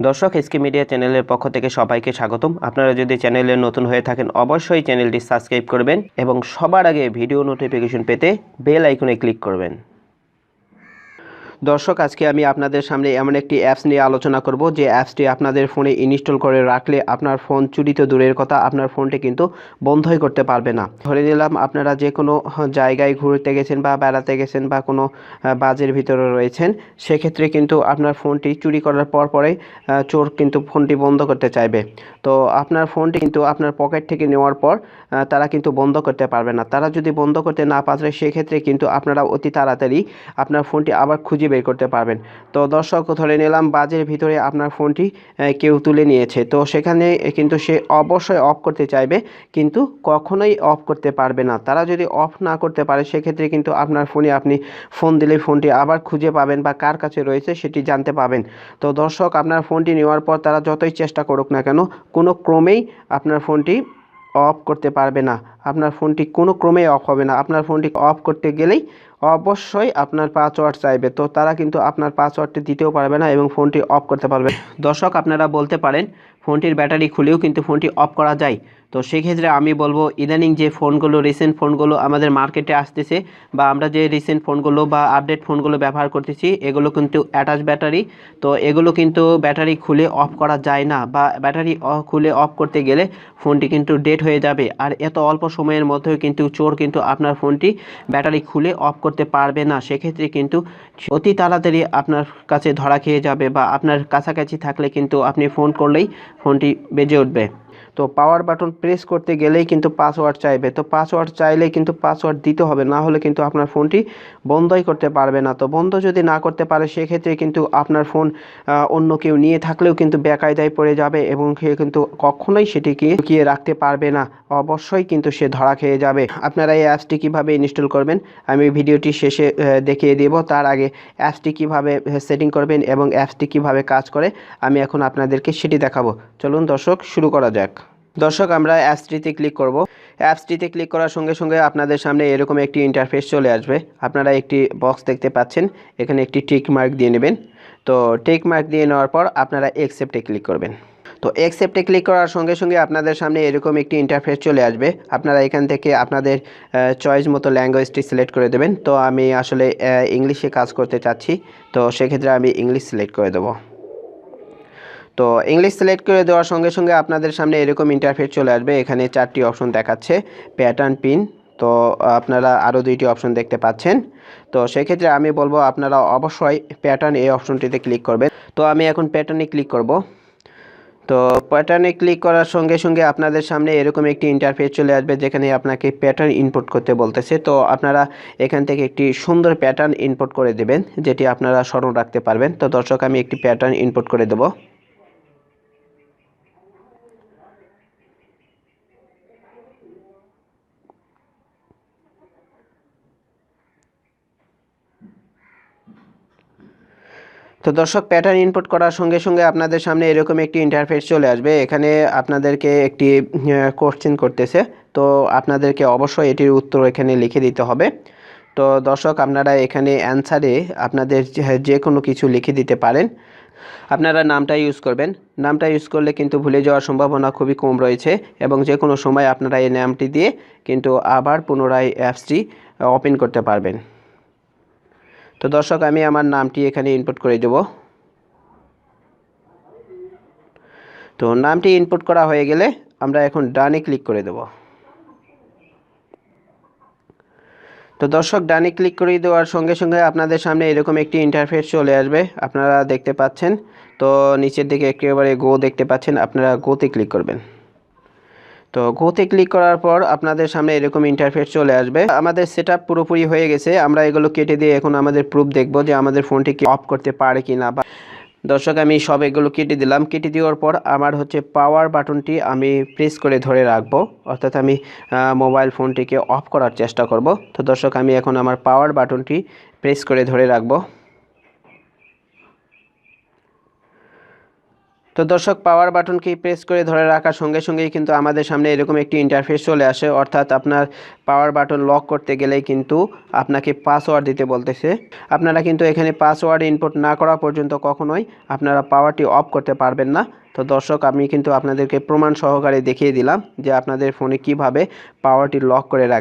দর্শক SK media চ্যানেলের পক্ষ থেকে সবাইকে স্বাগতম। আপনারা যদি চ্যানেলে নতুন হয়ে থাকেন অবশ্যই চ্যানেলটি সাবস্ক্রাইব করবেন এবং সবার আগে ভিডিও নোটিফিকেশন পেতে বেল আইকনে ক্লিক করবেন। দর্শক আজকে আমি আপনাদের সামনে এমন একটি অ্যাপস নিয়ে আলোচনা করব যে অ্যাপসটি আপনাদের ফোনে ইনস্টল করে রাখলে আপনার ফোন চুরি তো দূরের কথা, আপনার ফোনটি কিন্তু বন্ধই করতে পারবে না। ধরে নিলাম আপনারা যে কোনো জায়গায় ঘুরতে গেছেন বা বেড়াতে গেছেন বা কোনো বাজের ভিতরে রয়েছেন, সেক্ষেত্রে কিন্তু আপনার ফোনটি চুরি করার পরেই চোর কিন্তু ফোনটি বন্ধ করতে চাইবে। তো আপনার ফোনটি কিন্তু আপনার পকেট থেকে নেওয়ার পর তারা কিন্তু বন্ধ করতে পারবে না। তারা যদি বন্ধ করতে না পারে সেক্ষেত্রে কিন্তু আপনারা অতি তাড়াতাড়ি আপনার ফোনটি আবার খুঁজে বের করতে পারবেন। তো দর্শক ধরে নিলাম বাজের ভিতরে আপনার ফোনটি কেউ তুলে নিয়েছে, তো সেখানে কিন্তু সে অবশ্যই অফ করতে চাইবে কিন্তু কখনোই অফ করতে পারবে না। তারা যদি অফ না করতে পারে সেক্ষেত্রে কিন্তু আপনার ফোনে আপনি ফোন দিলে ফোনটি আবার খুঁজে পাবেন বা কার কাছে রয়েছে সেটি জানতে পাবেন। তো দর্শক আপনার ফোনটি নেওয়ার পর তারা যতই চেষ্টা করুক না কেন কোনো ক্রমেই আপনার ফোনটি অফ করতে পারবে না। আপনার ফোনটি কোনো ক্রমেই অফ হবে না। আপনার ফোনটি অফ করতে গেলেই অবশ্যই আপনার পাসওয়ার্ড চাইবে, তো তারা কিন্তু আপনার পাসওয়ার্ডটি দিতেও পারবে না এবং ফোনটি অফ করতে পারবে। দর্শক আপনারা বলতে পারেন ফোনটির ব্যাটারি খুলেও কিন্তু ফোনটি অফ করা যায়। তো সেক্ষেত্রে আমি বলবো ইদানিং যে ফোনগুলো রিসেন্ট ফোনগুলো আমাদের মার্কেটে আসতেছে বা আমরা যে রিসেন্ট ফোনগুলো বা আপডেট ফোনগুলো ব্যবহার করতেছি এগুলো কিন্তু অ্যাটাচ ব্যাটারি। তো এগুলো কিন্তু ব্যাটারি খুলে অফ করা যায় না বা ব্যাটারি খুলে অফ করতে গেলে ফোনটি কিন্তু ডেড হয়ে যাবে। আর এত অল্প সময়ের মধ্যেও কিন্তু চোর কিন্তু আপনার ফোনটি ব্যাটারি খুলে অফ করতে পারবে না। সেক্ষেত্রে কিন্তু অতি তাড়াতাড়ি আপনার কাছে ধরা খেয়ে যাবে বা আপনার কাছাকাছি থাকলে কিন্তু আপনি ফোন করলেই ফোনটি বেজে উঠবে। তো পাওয়ার বাটন প্রেস করতে গেলেই কিন্তু পাসওয়ার্ড চাইবে, তো পাসওয়ার্ড চাইলেই কিন্তু পাসওয়ার্ড দিতে হবে, না হলে কিন্তু আপনার ফোনটি বন্ধই করতে পারবে না। তো বন্ধ যদি না করতে পারে সেক্ষেত্রে কিন্তু আপনার ফোন অন্য কেউ নিয়ে থাকলেও কিন্তু বেকায়দায় পড়ে যাবে এবং সে কিন্তু কখনোই সেটিকে লুকিয়ে রাখতে পারবে না, অবশ্যই কিন্তু সে ধরা খেয়ে যাবে। আপনারা এই অ্যাপসটি কীভাবে ইনস্টল করবেন আমি ভিডিওটি শেষে দেখিয়ে দেব। তার আগে অ্যাপসটি কীভাবে সেটিং করবেন এবং অ্যাপসটি কীভাবে কাজ করে আমি এখন আপনাদেরকে সেটি দেখাবো। চলুন দর্শক শুরু করা যাক। দর্শক আমরা অ্যাপসটিতে ক্লিক করব। অ্যাপসটিতে ক্লিক করার সঙ্গে সঙ্গে আপনাদের সামনে এরকম একটি ইন্টারফেস চলে আসবে। আপনারা একটি বক্স দেখতে পাচ্ছেন, এখানে একটি টিক মার্ক দিয়ে নেবেন। তো টিক মার্ক দিয়ে নেওয়ার পর আপনারা অ্যাকসেপ্টে ক্লিক করবেন। তো অ্যাকসেপ্টে ক্লিক করার সঙ্গে সঙ্গে আপনাদের সামনে এরকম একটি ইন্টারফেস চলে আসবে। আপনারা এখান থেকে আপনাদের চয়েস মতো ল্যাঙ্গুয়েজটি সিলেক্ট করে দেবেন। তো আমি আসলে ইংলিশে কাজ করতে চাচ্ছি, তো সেক্ষেত্রে আমি ইংলিশ সিলেক্ট করে দেবো। তো ইংলিশ সিলেক্ট করে দেওয়ার সঙ্গে সঙ্গে আপনাদের সামনে এরকম ইন্টারফেস চলে আসবে। এখানে 4টি অপশন দেখাচ্ছে, প্যাটার্ন, পিন। তো আপনারা আরও 2টি অপশন দেখতে পাচ্ছেন। তো সেক্ষেত্রে আমি বলবো আপনারা অবশ্যই প্যাটার্ন এই অপশনটিতে ক্লিক করবেন। তো আমি এখন প্যাটার্নে ক্লিক করব। তো প্যাটার্নে ক্লিক করার সঙ্গে সঙ্গে আপনাদের সামনে এরকম একটি ইন্টারফেস চলে আসবে যেখানে আপনাকে প্যাটার্ন ইনপুট করতে বলতেছে। তো আপনারা এখান থেকে একটি সুন্দর প্যাটার্ন ইনপুট করে দেবেন যেটি আপনারা স্মরণ রাখতে পারবেন। তো দর্শক আমি একটি প্যাটার্ন ইনপুট করে দেব। তো দর্শক প্যাটার্ন ইনপুট করার সঙ্গে সঙ্গে আপনাদের সামনে এরকম একটি ইন্টারফেস চলে আসবে। এখানে আপনাদেরকে একটি কোশ্চেন করতেছে, তো আপনাদেরকে অবশ্যই এটির উত্তর এখানে লিখে দিতে হবে। তো দর্শক আপনারা এখানে অ্যান্সারে আপনাদের যে কোনো কিছু লিখে দিতে পারেন। আপনারা নামটা ইউজ করবেন। নামটা ইউজ করলে কিন্তু ভুলে যাওয়ার সম্ভাবনা খুবই কম রয়েছে এবং যে কোনো সময় আপনারা এই নামটি দিয়ে কিন্তু আবার পুনরায় অ্যাপসটি ওপেন করতে পারবেন। তো দর্শক আমি আমার নামটি এখানে ইনপুট করে দেব। তো নামটি ইনপুট করা হয়ে গেলে আমরা এখন ডানে ক্লিক করে দেব। তো দর্শক ডানে ক্লিক করে দেওয়ার সঙ্গে সঙ্গে আপনাদের সামনে এরকম একটি ইন্টারফেস চলে আসবে, আপনারা দেখতে পাচ্ছেন। তো নিচের দিকে একেবারে গো দেখতে পাচ্ছেন, আপনারা গোতে ক্লিক করবেন। তো গোতে ক্লিক করার পর আপনাদের সামনে এরকম ইন্টারফেস চলে আসবে। আমাদের সেটআপ পুরোপুরি হয়ে গেছে। আমরা এগুলো কেটে দিয়ে এখন আমাদের প্রুফ দেখব যে আমাদের ফোনটি কি অফ করতে পারে কি না। দর্শক আমি সব এগুলো কেটে দিলাম। কেটে দেওয়ার পর আমার হচ্ছে পাওয়ার বাটনটি আমি প্রেস করে ধরে রাখবো, অর্থাৎ আমি মোবাইল ফোনটিকে অফ করার চেষ্টা করব। তো দর্শক আমি এখন আমার পাওয়ার বাটনটি প্রেস করে ধরে রাখবো। তো দর্শক, পাওয়ার বাটন কি প্রেস করে ধরে রাখার সঙ্গে সঙ্গেই কিন্তু আমাদের সামনে এরকম একটি ইন্টারফেস চলে আসে, অর্থাৎ আপনার পাওয়ার বাটন লক করতে গেলেই কিন্তু আপনাকে পাসওয়ার্ড দিতে বলতেছে। আপনারা কিন্তু এখানে পাসওয়ার্ড ইনপুট না করা পর্যন্ত কখনোই আপনারা পাওয়ারটি অফ করতে পারবেন না। তো দর্শক, আমি কিন্তু আপনাদেরকে প্রমাণ সহকারে দেখিয়ে দিলাম যে আপনাদের ফোনে কিভাবে পাওয়ারটি লক করে রাখবেন।